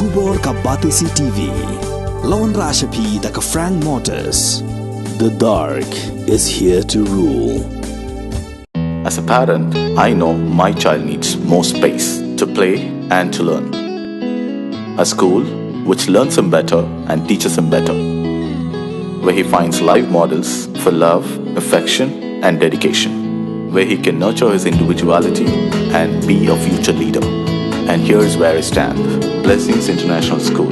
Khubor ka Batisi TV. Lawan Rashapi da ka Frank Motors. The dark is here to rule. As a parent, I know my child needs more space to play and to learn. A school which learns him better and teaches him better, where he finds live models for love, affection and dedication, where he can nurture his individuality and be a future leader. And here's where I stand. Blessings International School,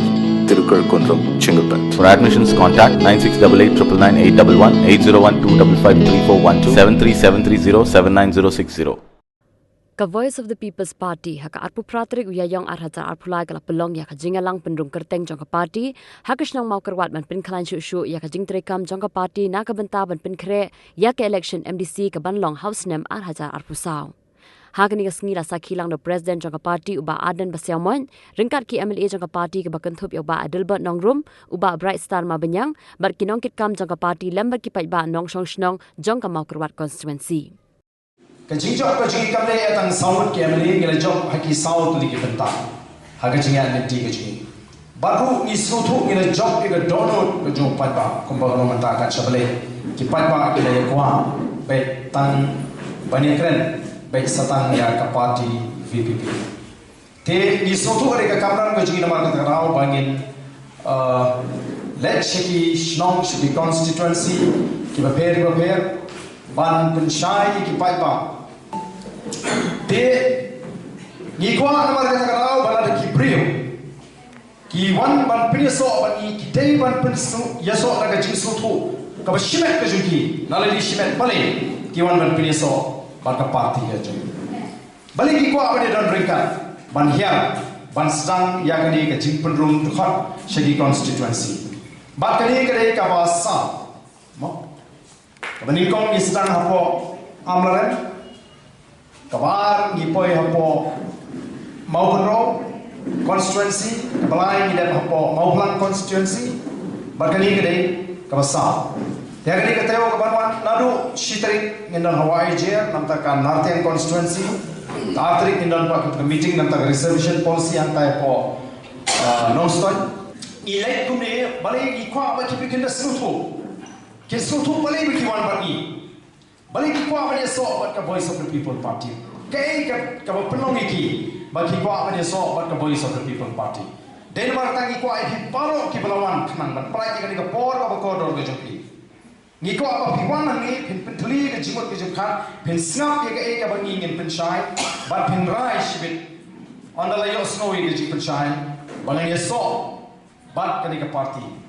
Tirukurakkundram, Chengalpet. For admissions, contact 9688999811 8012553412 73730 Ka Voice of the People's Party haka arpu pratrik uyayong arhatar arpulai kala pelong ya ka jingalang pendung kerteng jong ka party haka snang mau kerwat ban pin klan shu ya ka jing trekam jong ka party na ka benta ban pin kre ya ka election MDC ka ban long house nem arhatar arpu saw haka ni ka sngira sakhilang no president jong ka party uba adan basyamon ringkat ki MLA jong ka party ka bakanthup ya ba adelbert nongrum uba bright star ma benyang bar kinong kit kam jong ka party lembar ki pai ba nong shong snong jong ka mau kerwat constituency Kajingjok kajingi kamle atang saud ke amli ngela jok haki saud li ke benta haga jinga neti kajingi baru isutu ngela jok ke download ke jok patba kumba no manta ka chabale ki patba ke le kwa be tang banikren be satang ya ka party VPP te isutu re ka kamran kajingi namar ka rao bangin let shiki shnong shiki constituency ki baper ban penshai ki patba de ni kwa namar ka karao bala de kibrio ki wan ban priso ban ki dei ban pensu yaso daga jinsu thu ka bashimet ka junki nalali shimet bale ki wan ban priso ban ka party ya jung bale ki kwa ban don ringka ban hiar ban stang ya kani ka jing penrum khot shagi constituency ba kani ka ka basa mo Kabanin kong isang hapo amlaren kabar ngipoi hapo Maupunro constituency kabalai ngidan hapo Mauplang constituency barkani kade kabasa tiagani kateo kabanwan nadu shitrik ngindan Hawaii jer namta ka Northern constituency tatrik ngindan pa ka meeting namta reservation policy antai po nonstoi elect kumne balai ikwa ba kipikinda sutu Kesutu balik berkiwan bagi, balik kikuat pada esok buat ke Voice of the People Party. Kei ke penong iki bagi kikuat pada esok buat ke Voice of the People Party. Dan martang kikuat iki parok ki belawan kenang dan pelai ke por ke kodor ke joki. Ngikuat apa piwan ngi pin tuli ke jimut ke jukhan pin snap ke bagi ngin pin shai bat pin rai shibit ondala yo snowy ke jipin shai balang esok bat ke party.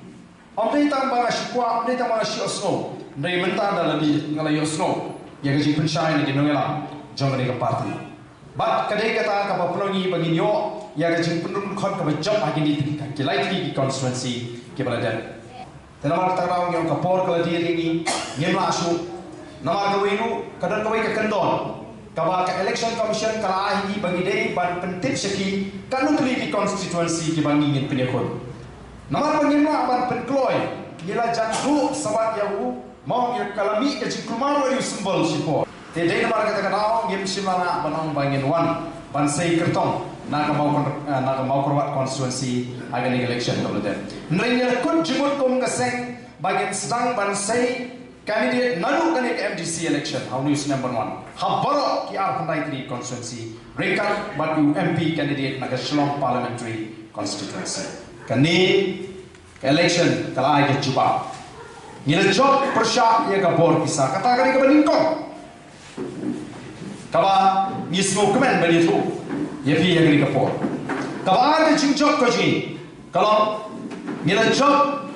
Amdai tambah shikwa, amdai tambah shiosno. Ndai menta dalam di ngalai osno. Ya kerja pensyai ni nongela jom mereka parti. Bat kadai kata kapa pelongi bagi nyo ya kerja penurun kon kapa job lagi ni kilai di constituency kebaladan. Tenamar tarau yang kapor kalau dia ini nyemla asu. Namar kawinu kadang kawai ke kendon. Kapa ke election commission kalau ini bagi dei ban penting seki kanun tuli di constituency kebangin ingin penyekon. Namar pengimla ban penkloy gila jangu sabat yahu mau ya kalami ke cikumaro yu simbol sipo te dei namar kata kadao ngim simana banong bangin wan ban sei kertong na ka mau korwat constituency agan election kabulden nrenya kun jimut kum gaseng bagin sedang ban sei candidate nalu kan ke MDC election how news number 1 habaro ki ar pandai tri constituency rekan bat MP candidate naga Shillong parliamentary constituency kani election kalau ada cuba nila job persyak ya kabor kisah kata kali ke beningkong kaba ngismu kemen beli tu ya pi ya kali kabor kaba ada job kaji kalau nila job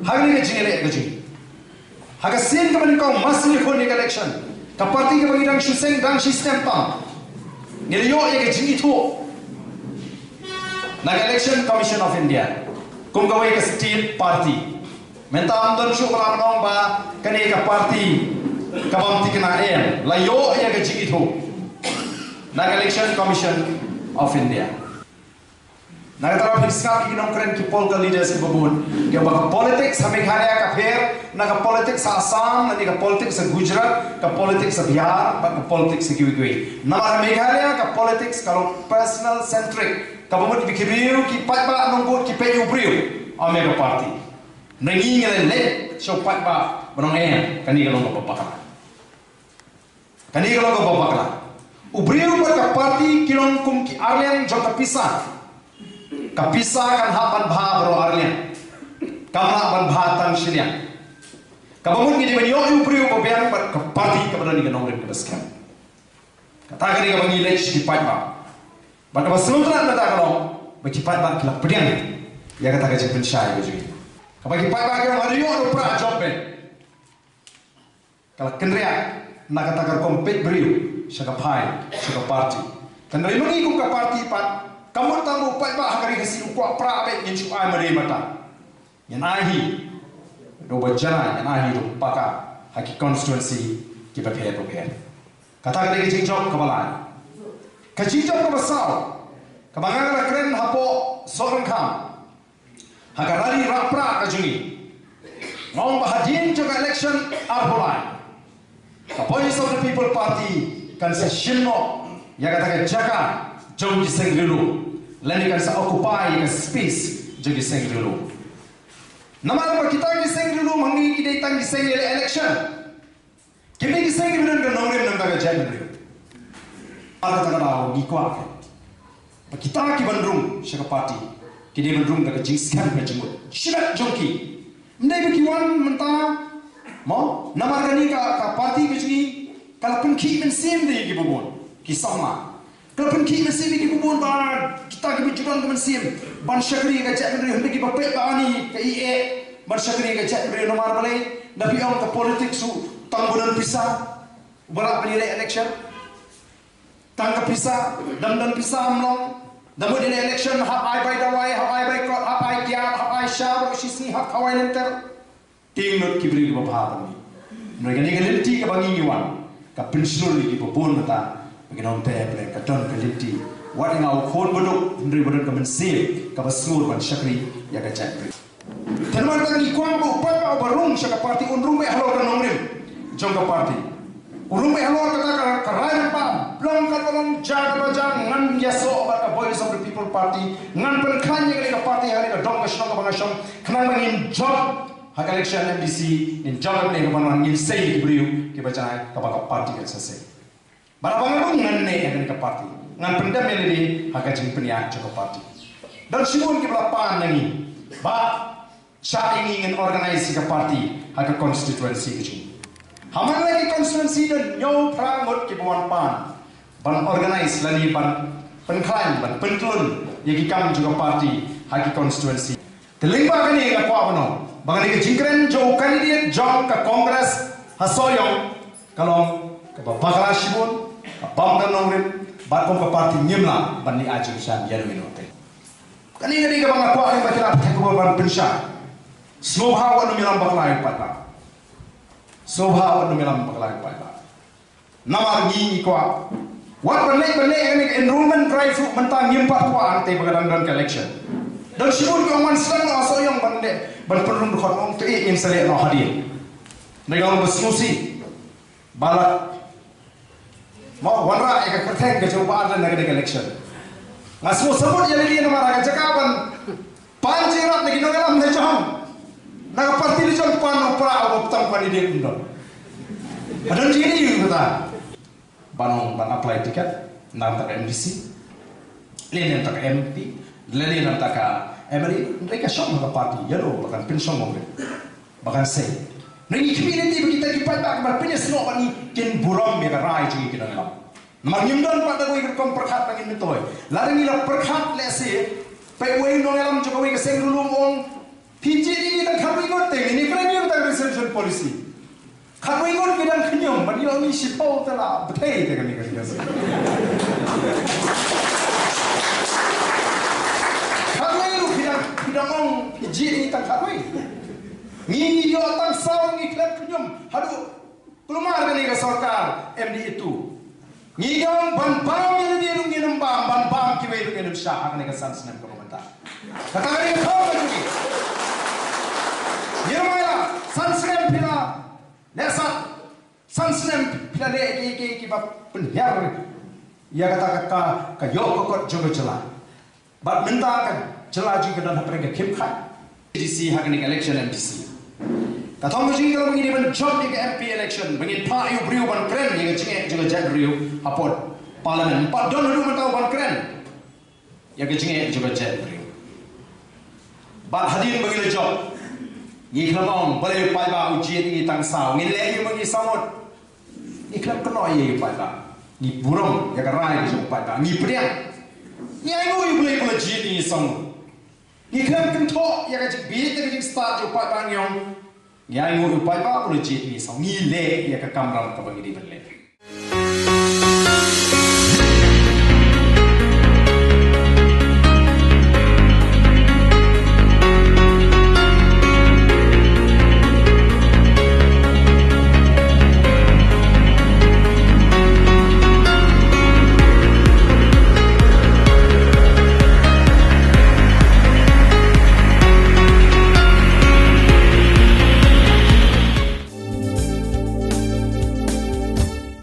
hari ke jingele kaji haga sin ke beningkong masih kon ni election kaparti ke bagi dang shuseng dang sistem tam nila yo ya ke jingi tu Naga Election Commission of India, kung gawin ka state party, menta amdan siya malamang ba kani ka party kabamti ka na layo ay agad ito. Naga Election Commission of India. Naga fiskal ki nom keren ki political leaders ki babun. Ke baka politics sa Meghalaya ka pher, naga politics sa Assam, naga politics sa Gujarat, ka politics sa Bihar, baka politics sa Kiwi. Nama Meghalaya ka politics kalau personal centric. Ka babun ki kibiu ki patba nonggo ki peyu priu. Omega party. Nangi ngale le so patba banong kani kalong ka papakala. Kani kalong ka papakala. Ubriu ka party kilong kum ki Arlian jong kapisa. Kapisa kan hapan bha bro Arlian. Kamla ban bha tang shilian. Kabangun gini banyo ubriu ko biang ka party ka berani ka nongren ka baskan. Kata kani ka bangi lech ki patba. Baka basuntra na ta kalong baki patba kila pediang. Ya kata ka jepun syai ko juga. Kapag patba ka mariyo ro pra job ben. Kala kenria na kata ka kompet briu siya ka pai siya ka party. Kanri mangi ko ka party pat kamu tamu patba hakari kasi ko pra be yin chu ai mari mata. Yan ahi do bajana yan ahi do paka haki constituency ki prepare. Kata ka degi jingjok ka balai. Ka jingjok ka basau. Ka banganga kren hapo soran kham. Hagarari rapra ka jungi. Ngong bahadin juga election arbolai. The Voice of the People Party kan sa shimno ya kata jaga jong di sengrilu lani kan sa occupy ka space jong di sengrilu nama ba kita di sengrilu mangi ide tang di sengrilu election kimi di sengrilu kan nongre nam ka jangri ada ta na gi kwa ba kita ki bandung shaka party kini bandung ka jingskan ka jong shibat jongki ndai ki wan menta mo nama kani ka party ke sini kalau pun ki mensim di bubun ki sama kalau pun ki mensim di bubun ba kita ki bijukan ke mensim ban syakri ka cak ndri hendak ki bapet ba ani ke ie ban syakri ka cak ndri nomor bale nabi on ke politik su tanggunan pisah berak penilai election tangga pisah dan pisah amlong damu di election hak ai bai dawai hak ai bai kot hak ai kiat hak ai syab sisi hak kawai nenter tingut kibri ko bhapan ni mereka ni galinti ka bangi niwan ka pensionul ki popon mata menginom teble ka don galinti wat ngau khon bodok ndri bodok ka mensil ka basngur ban syakri ya ka chakri tanman ka ni kwang bo pa barung syaka party unrum be halo ka nomrim jong ka party urung be halo ka rayan pa blong ka long jag ba jang ngan yaso ba ka Voice of the People Party ngan pen khanye ka party hari ka dong ka shong ka bangashong khnang bangin job hak election MDC in job ne kapan ngin sei briu ke baca ka ba party ka sase bara bangun ngan ne ka party ngan pendam meledi hak jing penia ka party dan simun ke belapan nangi ba cha ingin organize ka party hak constituency ke jing haman lagi constituency dan nyau prangot ke buan pan ban organize lani ban penklan ban pentlun yagi kam juga party hak constituency telingba kani ka kwa bano bangani ke jingkren jo candidate jong ka Congress hasoyong kalong ka bakala shibun ka bamdan nongrin bakom ka party nyimla bani ajung shan yanu minote kani ngadi ka banga kwa ba kila thekbo ban pinsha snobha wa numilam bakala pata sobha wa numilam bakala pata namar gi kwa wat bane ngani enrollment drive mentang nyimpat kwa ante bagadan election dan sibun ko man sedang asoyong bande ban perlu khotong te in sale no hadir negang besmusi balak mau wanra ek perteng ke coba ada negara election ngasmu sebut jadi dia nomor aga jakaban panjirat lagi no alam ne jam naga parti di jam pan pra au tam pan di ndo adan jini kata ban apply tiket nam tak MDC lenen tak MP lenen tak Emily, mereka syok ke parti, ya lo, bahkan pensiun mungkin, bahkan saya. Negi community kita kipat tak berpindah semua ni ken buram mereka rai juga kita dalam. Mengyumdan pada gue ikut perkat lagi metoy. Lalu ni lah perkat lesi, peway nongelam juga gue keseng dulu mong. PJ ini kita kami ikut teng ini kerana kita reception policy. Kami ikut bidang kenyom, bagi ni sipau telah betul kita ni kerja. Dong hiji tak kawai. Ngini dia otak saung iklan penyum. Hadu keluar dari sarkar MD itu. Ngidong ban bam yang dia nunggu nembang ban bam kiwe nunggu nembang syah akan kesan senam kamu. bentar. Kata ni kau lagi. Yermailah sansrem pila nesat sansrem pila le ki bab penhiar. Ya kata ka yok kot jogo celah. Bat minta kan celah juga dan mereka kipkan. DC hakni election MPC. Kata mesti kalau begini ban job di MP election, begini pak yu beriu ban keren yang cengek juga jad beriu apot parlimen. Pak don lu mentau ban keren. Yang cengek juga jad beriu. Bat hadirin begini job. Iklamong boleh pai ba ujian ini tang saw. Ngin lagi bagi samot. Iklam kena ye pai ba. Ni burung ya kerai di jumpa dah. Ni priang. Ni ayo you boleh boleh jadi ni song. Ni kan kentok ya kan bit dari start jumpa bang yang. Ni ayo you pai ba boleh jadi ni song. Ni le ya ke kamera ke bagi di balik.